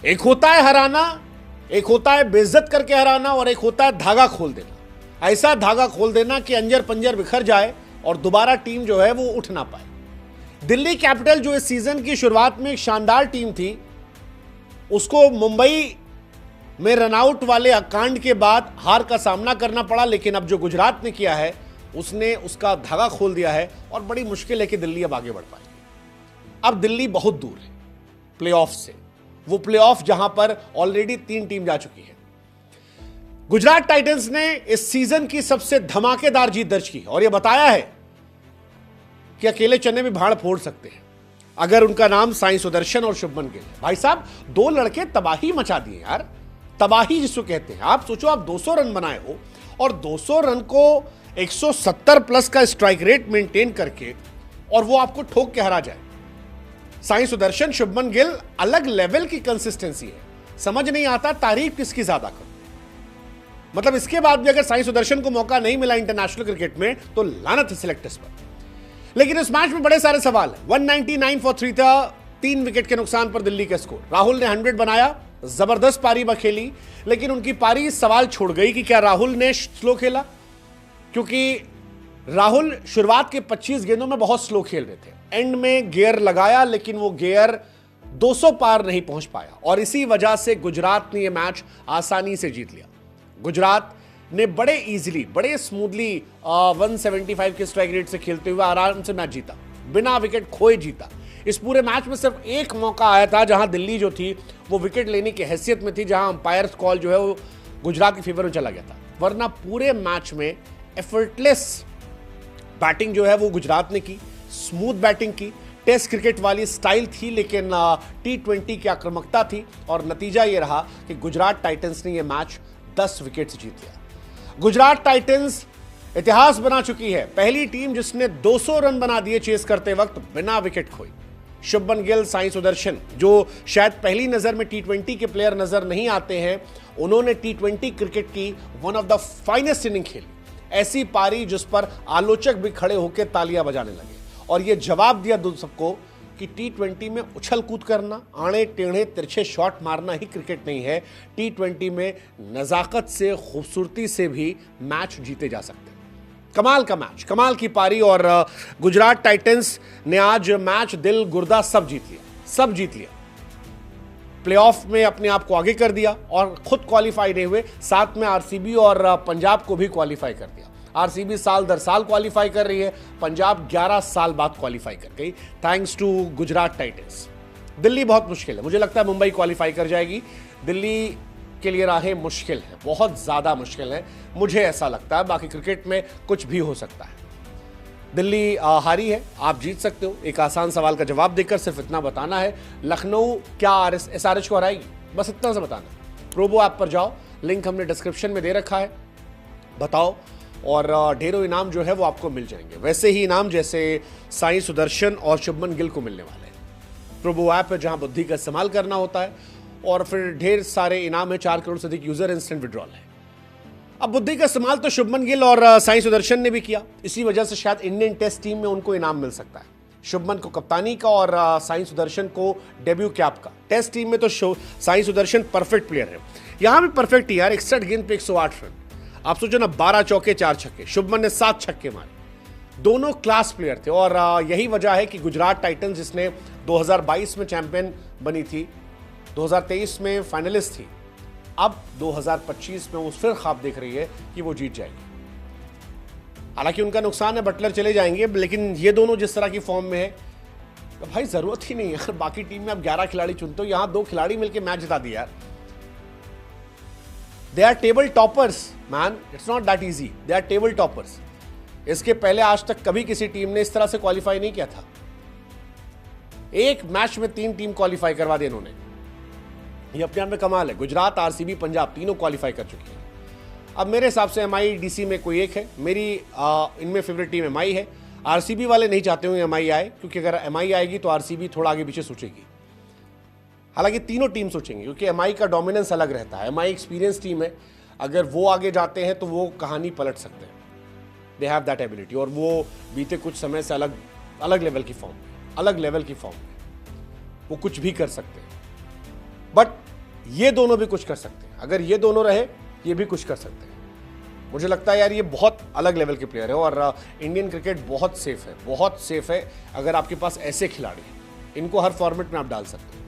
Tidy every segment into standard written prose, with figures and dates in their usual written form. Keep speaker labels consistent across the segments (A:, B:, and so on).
A: एक होता है हराना, एक होता है बेइज्जत करके हराना, और एक होता है धागा खोल देना। ऐसा धागा खोल देना कि अंजर पंजर बिखर जाए और दोबारा टीम जो है वो उठ ना पाए। दिल्ली कैपिटल जो इस सीजन की शुरुआत में एक शानदार टीम थी, उसको मुंबई में रनआउट वाले कांड के बाद हार का सामना करना पड़ा, लेकिन अब जो गुजरात ने किया है उसने उसका धागा खोल दिया है और बड़ी मुश्किल है कि दिल्ली अब आगे बढ़ पाएगी। अब दिल्ली बहुत दूर है प्लेऑफ से, वो प्लेऑफ जहां पर ऑलरेडी 3 टीम जा चुकी है। गुजरात टाइटंस ने इस सीजन की सबसे धमाकेदार जीत दर्ज की और यह बताया है कि अकेले चने में भाड़ फोड़ सकते हैं अगर उनका नाम साई सुदर्शन और शुभमन गिल है। भाई साहब, 2 लड़के तबाही मचा दिए यार, तबाही जिसको कहते हैं। आप सोचो, आप 200 रन बनाए हो और 200 रन को 170 प्लस का स्ट्राइक रेट मेंटेन करके और वो आपको ठोक के हरा जाए। साई सुदर्शन, शुभमन गिल अलग लेवल की कंसिस्टेंसी है। समझ नहीं आता तारीफ किसकी ज्यादा करूं। मतलब इसके बाद भी अगर साई सुदर्शन को मौका नहीं मिला इंटरनेशनल क्रिकेट में तो लानत है सिलेक्टर्स पर। लेकिन इस मैच में बड़े सारे सवाल है। 199 फॉर 3 था, 3 विकेट के नुकसान पर दिल्ली का स्कोर। राहुल ने 100 बनाया, जबरदस्त पारी खेली, लेकिन उनकी पारी सवाल छोड़ गई कि क्या राहुल ने स्लो खेला, क्योंकि राहुल शुरुआत के 25 गेंदों में बहुत स्लो खेल रहे थे। एंड में गियर लगाया लेकिन वो गियर 200 पार नहीं पहुंच पाया और इसी वजह से गुजरात ने यह मैच आसानी से जीत लिया। गुजरात ने बड़े इजीली, बड़े स्मूथली 175 के स्ट्राइक रेट से खेलते हुए आराम से मैच जीता, बिना विकेट खोए जीता। इस पूरे मैच में सिर्फ एक मौका आया था जहां दिल्ली जो थी वो विकेट लेने की हैसियत में थी, जहां अंपायर कॉल जो है वो गुजरात के फेवर में चला गया था। वरना पूरे मैच में एफर्टलेस बैटिंग जो है वो गुजरात ने की, स्मूथ बैटिंग की, टेस्ट क्रिकेट वाली स्टाइल थी, लेकिन T20 की आक्रामकता थी और नतीजा ये रहा कि गुजरात टाइटंस ने यह मैच 10 विकेट से जीत लिया। गुजरात टाइटंस इतिहास बना चुकी है, पहली टीम जिसने 200 रन बना दिए चेस करते वक्त बिना विकेट खोए। शुभमन गिल, साई सुदर्शन, जो शायद पहली नजर में T20 के प्लेयर नजर नहीं आते हैं, उन्होंने T20 क्रिकेट की one of the finest inning खेली। ऐसी पारी जिस पर आलोचक भी खड़े होकर तालियां बजाने लगे और यह जवाब दिया सबको कि T20 में उछल कूद करना, आड़े टेढ़े तिरछे शॉट मारना ही क्रिकेट नहीं है। T20 में नजाकत से, खूबसूरती से भी मैच जीते जा सकते हैं। कमाल का मैच, कमाल की पारी और गुजरात टाइटंस ने आज मैच, दिल, गुर्दा सब जीत लिया, सब जीत लिया। प्लेऑफ में अपने आप को आगे कर दिया और खुद क्वालिफाई नहीं हुए, साथ में आरसीबी और पंजाब को भी क्वालिफाई कर दिया। आरसीबी साल दर साल क्वालिफाई कर रही है, पंजाब 11 साल बाद क्वालिफाई कर गई, thanks to Gujarat titans. Delhi बहुत मुश्किल है, मुझे लगता है मुंबई क्वालिफाई कर जाएगी। दिल्ली के लिए राहें मुश्किल है, बहुत ज्यादा मुश्किल है, मुझे ऐसा लगता है। बाकी क्रिकेट में कुछ भी हो सकता है। दिल्ली हारी है, आप जीत सकते हो। एक आसान सवाल का जवाब देकर सिर्फ इतना बताना है, लखनऊ क्या SRH को हराएगी? बस इतना सा बताना। प्रोबो ऐप पर जाओ, लिंक हमने डिस्क्रिप्शन में दे रखा है, बताओ और ढेरों इनाम जो है वो आपको मिल जाएंगे। वैसे ही इनाम जैसे साई सुदर्शन और शुभमन गिल को मिलने वाले हैं। प्रोबो ऐप है जहां बुद्धि का इस्तेमाल करना होता है और फिर ढेर सारे इनाम है। 4 करोड़ से अधिक यूजर इंस्टेंट विड्रॉल है। अब बुद्धि का इस्तेमाल तो शुभमन गिल और साई सुदर्शन ने भी किया, इसी वजह से शायद इंडियन टेस्ट टीम में उनको इनाम मिल सकता है। शुभमन को कप्तानी का और साई सुदर्शन को डेब्यू कैप का। टेस्ट टीम में तो साई सुदर्शन परफेक्ट प्लेयर है, यहां भी परफेक्ट यार। 61 गेंद पे 108 रन। आप सोचो ना, 12 चौके 4 छक्के। शुभमन ने 7 छक्के मारे। दोनों क्लास प्लेयर थे और यही वजह है कि गुजरात टाइटंस, जिसने 2022 में चैंपियन बनी थी, 2023 में फाइनलिस्ट थी, अब 2025 में वो फिर ख्वाब देख रही है कि वो जीत जाएगी। हालांकि उनका नुकसान है, बटलर चले जाएंगे, लेकिन ये दोनों जिस तरह की फॉर्म में है तो भाई जरूरत ही नहीं है। बाकी टीम में आप 11 खिलाड़ी चुनते हो, यहां 2 खिलाड़ी मिलकर मैच जिता दिया यार। They are table toppers man, it's not that easy, they are table toppers. इसके पहले आज तक कभी किसी टीम ने इस तरह से क्वालिफाई नहीं किया था। एक मैच में 3 टीम क्वालिफाई करवा दी इन्होंने, ये अपने आप में कमाल है। गुजरात, आरसीबी, पंजाब तीनों क्वालिफाई कर चुकी है। अब मेरे हिसाब से एमआई डीसी में कोई एक है, मेरी इनमें फेवरेट टीम एमआई है। आरसीबी वाले नहीं चाहते होंगे एमआई आए, क्योंकि अगर एमआई आएगी तो आरसीबी थोड़ा आगे पीछे सोचेगी। हालांकि तीनों टीम सोचेंगे, क्योंकि एमआई का डोमिनेंस अलग रहता है। एमआई एक्सपीरियंस टीम है, अगर वो आगे जाते हैं तो वो कहानी पलट सकते हैं। दे हैव दैट एबिलिटी और वो बीते कुछ समय से अलग लेवल की फॉर्म, अलग लेवल की फॉर्म, वो कुछ भी कर सकते हैं। बट ये दोनों भी कुछ कर सकते हैं। अगर ये दोनों रहे, ये भी कुछ कर सकते हैं। मुझे लगता है यार ये बहुत अलग लेवल के प्लेयर है और इंडियन क्रिकेट बहुत सेफ है, बहुत सेफ है। अगर आपके पास ऐसे खिलाड़ी हैं, इनको हर फॉर्मेट में आप डाल सकते हैं।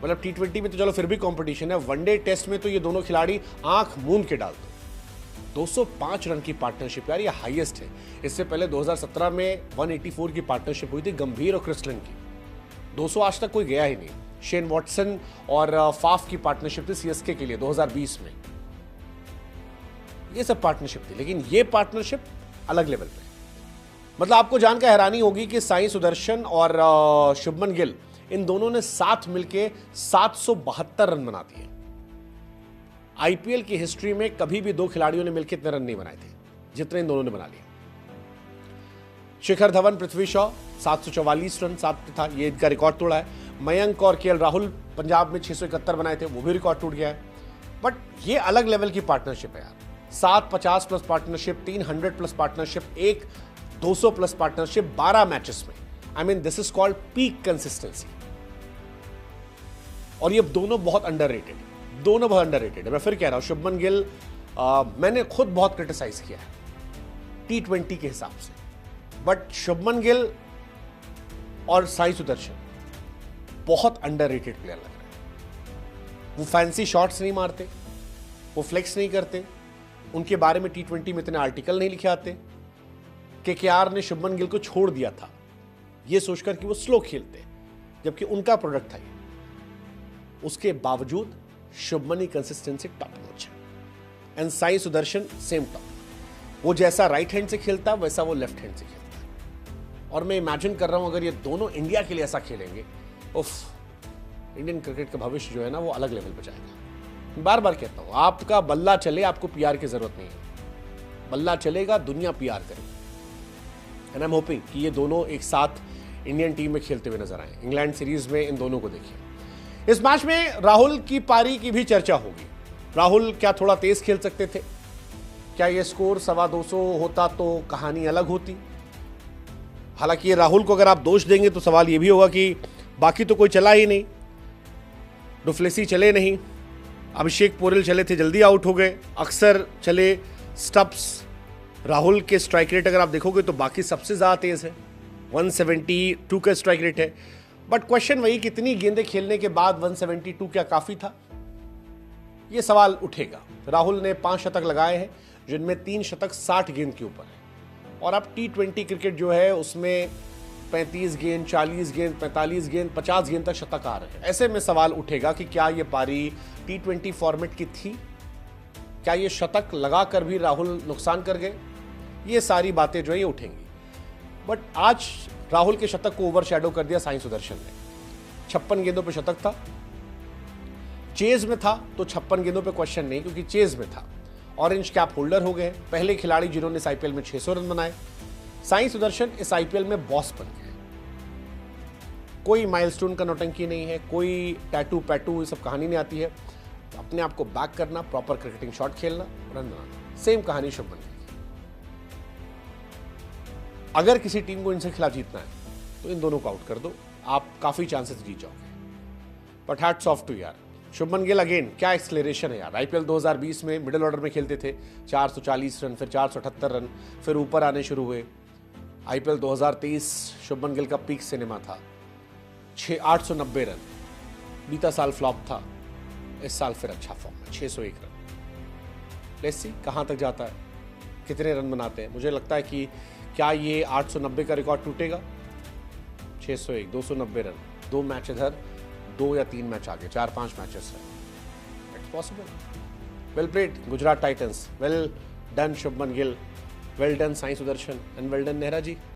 A: मतलब T20 में तो चलो फिर भी कंपटीशन है, वनडे टेस्ट में तो ये दोनों खिलाड़ी आंख मूंद के डाल दो। 205 रन की पार्टनरशिप यार, ये हाईएस्ट है। इससे पहले 2017 में 184 की पार्टनरशिप हुई थी गंभीर और क्रिस्टलन की। 200 आज तक कोई गया ही नहीं। शेन वॉटसन और फाफ की पार्टनरशिप थी CSK के लिए 2020 में। ये सब पार्टनरशिप थी, लेकिन ये पार्टनरशिप अलग लेवल पे। मतलब आपको जानकर हैरानी होगी कि साई सुदर्शन और शुभमन गिल, इन दोनों ने साथ मिलके 772 रन बना दिए। IPL की हिस्ट्री में कभी भी दो खिलाड़ियों ने मिलकर इतने रन नहीं बनाए थे जितने इन दोनों ने बना लिए। शिखर धवन, पृथ्वी शॉ 744 रन साथ था, ये इनका रिकॉर्ड तोड़ा है। मयंक और KL राहुल पंजाब में 671 बनाए थे, वो भी रिकॉर्ड टूट गया है। बट ये अलग लेवल की पार्टनरशिप है यार। 750 plus partnership, 300 plus partnership, 200 plus partnership 12 matches में। I mean this is called peak consistency. और ये दोनों बहुत अंडररेटेड है, दोनों बहुत अंडररेटेड है। मैं फिर कह रहा हूं, शुभमन गिल मैंने खुद बहुत क्रिटिसाइज किया है T20 के हिसाब से, बट शुभमन गिल और साई सुदर्शन बहुत अंडररेटेड प्लेयर लग रहे हैं। वो फैंसी शॉट्स नहीं मारते, वो फ्लेक्स नहीं करते, उनके बारे में T20 में इतने आर्टिकल नहीं लिखे आते। KKR ने शुभमन गिल को छोड़ दिया था ये सोचकर कि वो स्लो खेलते, जबकि उनका प्रोडक्ट था ये। उसके बावजूद शुभमन की कंसिस्टेंसी टॉप नॉच है and Sai Sudarshan same top. वो जैसा राइट हैंड से खेलता है वैसा वो लेफ्ट हैंड से खेलता है। और मैं इमेजिन कर रहा हूं अगर ये दोनों इंडिया के लिए ऐसा खेलेंगे, उफ, इंडियन क्रिकेट का भविष्य जो है ना वो अलग लेवल पर जाएगा। बार बार कहता हूं, आपका बल्ला चले, आपको PR की जरूरत नहीं है। बल्ला चलेगा, दुनिया PR करेगी। एंड आई एम होपिंग कि ये दोनों एक साथ इंडियन टीम में खेलते हुए नजर आए। इंग्लैंड सीरीज में इन दोनों को देखिए। इस मैच में राहुल की पारी की भी चर्चा होगी। राहुल क्या थोड़ा तेज खेल सकते थे? क्या ये स्कोर 225 होता तो कहानी अलग होती? हालांकि ये राहुल को अगर आप दोष देंगे तो सवाल ये भी होगा कि बाकी तो कोई चला ही नहीं। डुप्लेसी चले नहीं, अभिषेक पोरेल चले थे, जल्दी आउट हो गए, अक्सर चले स्टप्स। राहुल के स्ट्राइक रेट अगर आप देखोगे तो बाकी सबसे ज्यादा तेज है, 172 का स्ट्राइक रेट है। बट क्वेश्चन वही, कितनी गेंदें खेलने के बाद 172 क्या काफी था? यह सवाल उठेगा। राहुल ने 5 शतक लगाए हैं, जिनमें 3 शतक 60 गेंद के ऊपर है। और अब T20 क्रिकेट जो है उसमें 35 गेंद, 40 गेंद, 45 गेंद, 50 गेंद तक शतक आ रहे हैं। ऐसे में सवाल उठेगा कि क्या यह पारी T20 फॉर्मेट की थी? क्या ये शतक लगाकर भी राहुल नुकसान कर गए? ये सारी बातें जो है ये उठेंगी। बट आज राहुल के शतक को ओवरशैडो कर दिया साई सुदर्शन ने। 56 गेंदों पे शतक था, चेज में था तो 56 गेंदों पे क्वेश्चन नहीं, क्योंकि चेज में था। ऑरेंज कैप होल्डर हो गए, पहले खिलाड़ी जिन्होंने इस IPL में 600 रन बनाए। साई सुदर्शन इस IPL में बॉस बन गए। कोई माइलस्टोन का नौटंकी नहीं है, कोई टैटू पैटू, ये सब कहानी नहीं आती है। अपने आप को बैक करना, प्रॉपर क्रिकेटिंग शॉट खेलना, रन बनाना, सेम कहानी शुभमन गिल। अगर किसी टीम को इनसे खिलाफ जीतना है तो इन दोनों को आउट कर दो, आप काफी चांसेस जीत जाओगे। बट हैट्स ऑफ टू यार शुभमन गिल, अगेन क्या एक्सेलरेशन है यार। IPL 2020 में मिडिल ऑर्डर में खेलते थे, 440 रन, फिर 478 रन, फिर ऊपर आने शुरू हुए। IPL 2023 शुभमन गिल का पीक सिनेमा था, 890 रन। बीता साल फ्लॉप था, इस साल फिर अच्छा फॉर्म है, 601 रन। लेट्स सी कहां तक जाता है, कितने रन बनाते हैं। मुझे लगता है कि क्या ये 890 का रिकॉर्ड टूटेगा? 601, 290 रन, 2 मैच इधर, 2 या 3 मैच आगे, 4-5 मैचेस है। It's possible. Well played Gujarat titans, well done Shubman Gill, well done Sai Sudharsan and well done Nehra ji.